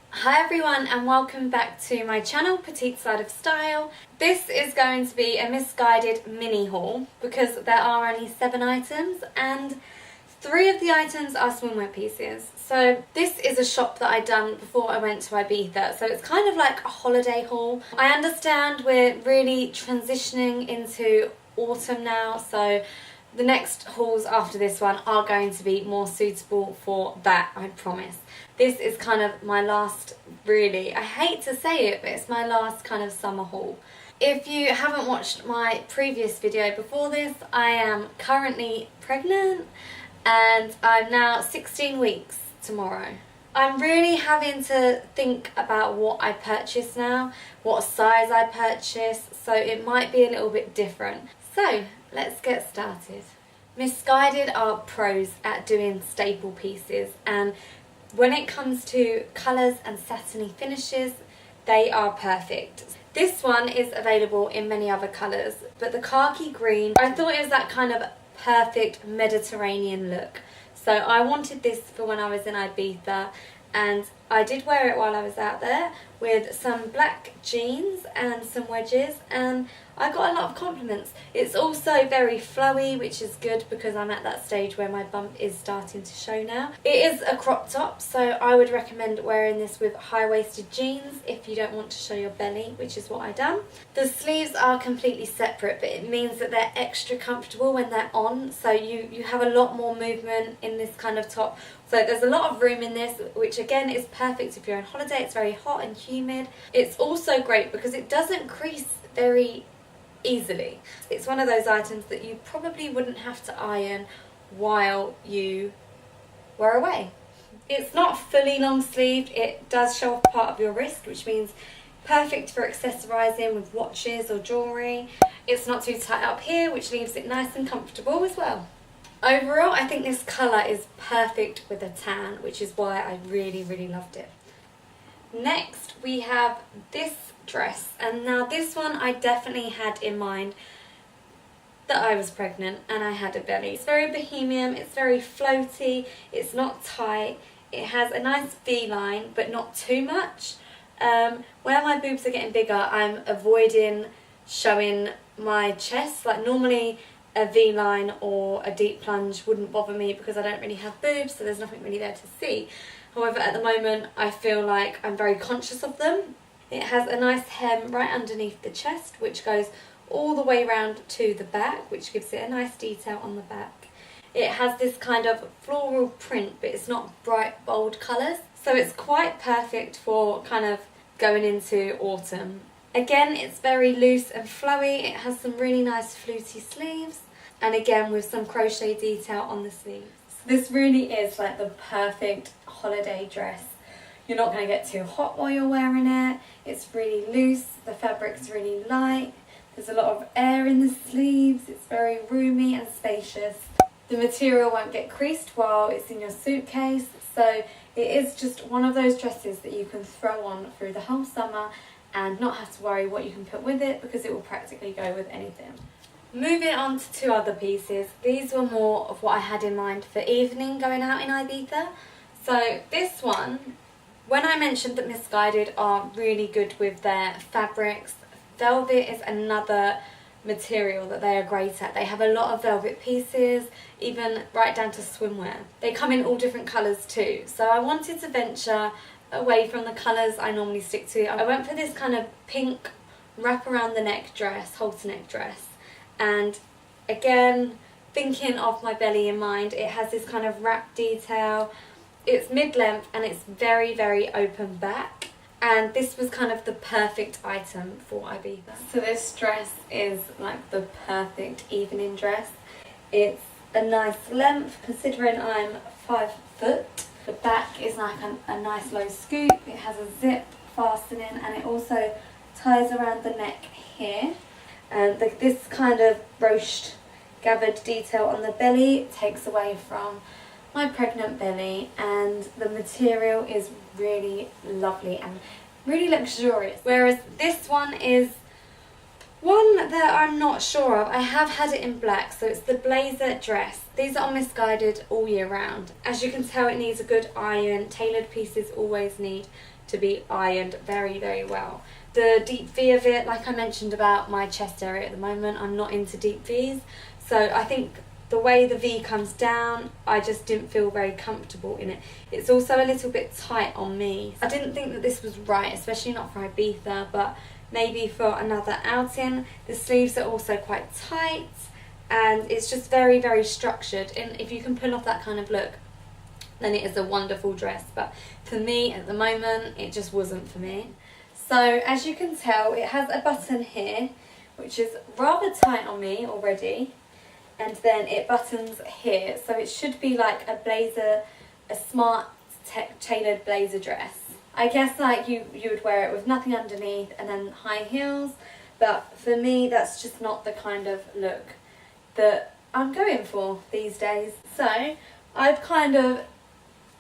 Hi everyone and welcome back to my channel, Petite Side of Style. This is going to be a misguided mini haul because there are only 7 items and 3 of the items are swimwear pieces. So this is a shop that I done before I went to Ibiza, so it's kind of like a holiday haul. I understand we're really transitioning into autumn now, so the next hauls after this one are going to be more suitable for that, I promise. This is kind of my last, really, I hate to say it, but it's my last kind of summer haul. If you haven't watched my previous video before this, I am currently pregnant and I'm now 16 weeks tomorrow. I'm really having to think about what I purchase now, what size I purchase, so it might be a little bit different. So let's get started. Missguided are pros at doing staple pieces, and when it comes to colours and satiny finishes, they are perfect. This one is available in many other colours, but the khaki green, I thought it was that kind of perfect Mediterranean look. So I wanted this for when I was in Ibiza, and I did wear it while I was out there with some black jeans and some wedges, and I got a lot of compliments. It's also very flowy, which is good because I'm at that stage where my bump is starting to show now. It is a crop top, so I would recommend wearing this with high-waisted jeans if you don't want to show your belly, which is what I done. The sleeves are completely separate, but it means that they're extra comfortable when they're on, so you have a lot more movement in this kind of top. So there's a lot of room in this, which again is perfect if you're on holiday. It's very hot and humid. It's also great because it doesn't crease very easily. It's one of those items that you probably wouldn't have to iron while you were away. It's not fully long sleeved. It does show off part of your wrist, which means perfect for accessorising with watches or jewellery. It's not too tight up here, which leaves it nice and comfortable as well. Overall, I think this colour is perfect with a tan, which is why I really, really loved it. Next, we have this dress, and now this one I definitely had in mind that I was pregnant and I had a belly. It's very bohemian, it's very floaty, it's not tight, it has a nice V-line but not too much. Where my boobs are getting bigger, I'm avoiding showing my chest. Like normally a V-line or a deep plunge wouldn't bother me because I don't really have boobs, so there's nothing really there to see. However, at the moment I feel like I'm very conscious of them. It has a nice hem right underneath the chest, which goes all the way round to the back, which gives it a nice detail on the back. It has this kind of floral print, but it's not bright, bold colours, so it's quite perfect for kind of going into autumn. Again, it's very loose and flowy. It has some really nice fluty sleeves, and again with some crochet detail on the sleeves. This really is like the perfect holiday dress. You're not going to get too hot while you're wearing it. It's really loose, the fabric's really light, there's a lot of air in the sleeves, it's very roomy and spacious. The material won't get creased while it's in your suitcase, so it is just one of those dresses that you can throw on through the whole summer and not have to worry what you can put with it because it will practically go with anything. Moving on to 2 other pieces. These were more of what I had in mind for evening going out in Ibiza. So this one, when I mentioned that Missguided are really good with their fabrics, velvet is another material that they are great at. They have a lot of velvet pieces, even right down to swimwear. They come in all different colours too. So I wanted to venture away from the colours I normally stick to. I went for this kind of pink wrap around the neck dress, halter neck dress. And again, thinking of my belly in mind, it has this kind of wrap detail. It's mid-length and it's very, very open back. And this was kind of the perfect item for Ibiza. So this dress is like the perfect evening dress. It's a nice length considering I'm 5 foot. The back is like a nice low scoop. It has a zip fastening and it also ties around the neck here. And this kind of ruched gathered detail on the belly takes away from my pregnant belly, and the material is really lovely and really luxurious. Whereas this one is One that I'm not sure of, I have had it in black, so it's the blazer dress. These are Missguided all year round. As you can tell, it needs a good iron. Tailored pieces always need to be ironed very, very well. The deep V of it, like I mentioned about my chest area at the moment, I'm not into deep Vs, so I think the way the V comes down, I just didn't feel very comfortable in it. It's also a little bit tight on me. I didn't think that this was right, especially not for Ibiza, but maybe for another outing. The sleeves are also quite tight, and it's just very, very structured, and if you can pull off that kind of look, then it is a wonderful dress. But for me at the moment, it just wasn't for me. So as you can tell, it has a button here which is rather tight on me already, and then it buttons here, so it should be like a blazer, a smart tailored blazer dress. I guess like you would wear it with nothing underneath and then high heels, but for me that's just not the kind of look that I'm going for these days. So I've kind of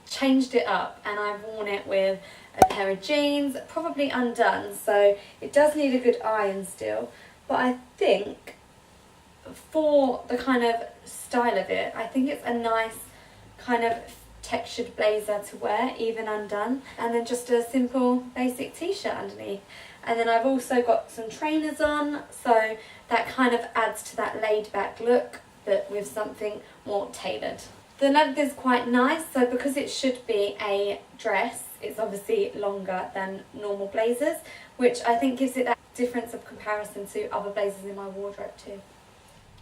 changed it up and I've worn it with a pair of jeans, probably undone, so it does need a good iron still, but I think for the kind of style of it, I think it's a nice kind of textured blazer to wear, even undone, and then just a simple basic t-shirt underneath. And then I've also got some trainers on, so that kind of adds to that laid back look, but with something more tailored. The length is quite nice, so because it should be a dress, it's obviously longer than normal blazers, which I think gives it that difference of comparison to other blazers in my wardrobe too.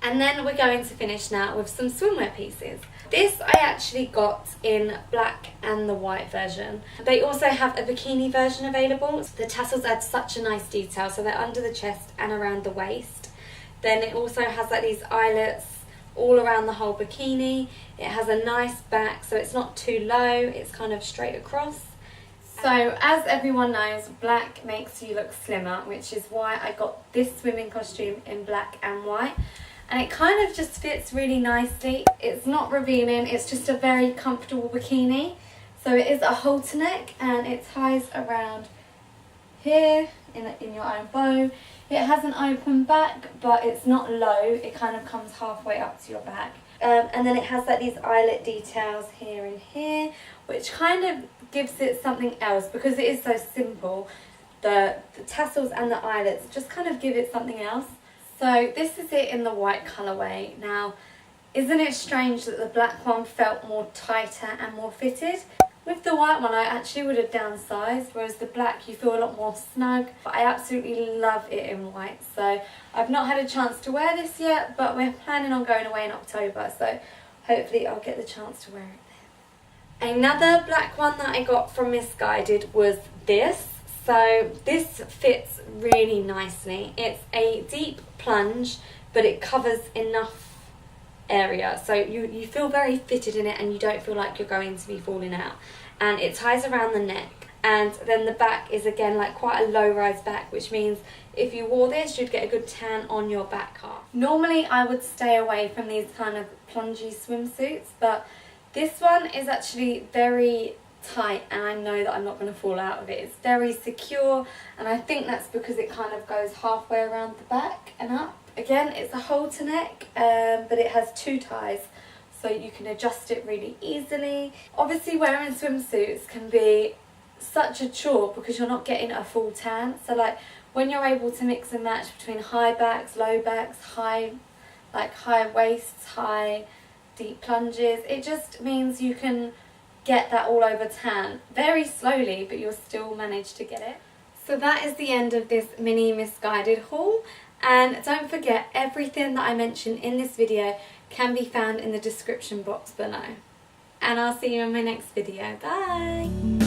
And then we're going to finish now with some swimwear pieces. This I actually got in black and the white version. They also have a bikini version available. The tassels add such a nice detail, so they're under the chest and around the waist. Then it also has like these eyelets all around the whole bikini. It has a nice back, so it's not too low, it's kind of straight across. So as everyone knows, black makes you look slimmer, which is why I got this swimming costume in black and white. And it kind of just fits really nicely. It's not revealing, it's just a very comfortable bikini. So it is a halter neck and it ties around here in your own bow. It has an open back, but it's not low, it kind of comes halfway up to your back. And then it has like these eyelet details here and here, which kind of gives it something else because it is so simple. The tassels and the eyelets just kind of give it something else. So this is it in the white colourway. Now, isn't it strange that the black one felt more tighter and more fitted? With the white one, I actually would have downsized, whereas the black you feel a lot more snug. But I absolutely love it in white. So I've not had a chance to wear this yet, but we're planning on going away in October, so hopefully I'll get the chance to wear it then. Another black one that I got from Missguided was this. So this fits really nicely. It's a deep plunge, but it covers enough area, so you feel very fitted in it and you don't feel like you're going to be falling out. And it ties around the neck, and then the back is again like quite a low-rise back, which means if you wore this you'd get a good tan on your back half. Normally I would stay away from these kind of plungy swimsuits, but this one is actually very tight and I know that I'm not going to fall out of it. It's very secure, and I think that's because it kind of goes halfway around the back and up. Again, it's a halter neck, but it has two ties, so you can adjust it really easily. Obviously wearing swimsuits can be such a chore because you're not getting a full tan, so like when you're able to mix and match between high backs, low backs, high waists, high deep plunges, it just means you can get that all over tan very slowly, but you'll still manage to get it. So that is the end of this mini Missguided haul, and don't forget, everything that I mentioned in this video can be found in the description box below. And I'll see you in my next video. Bye!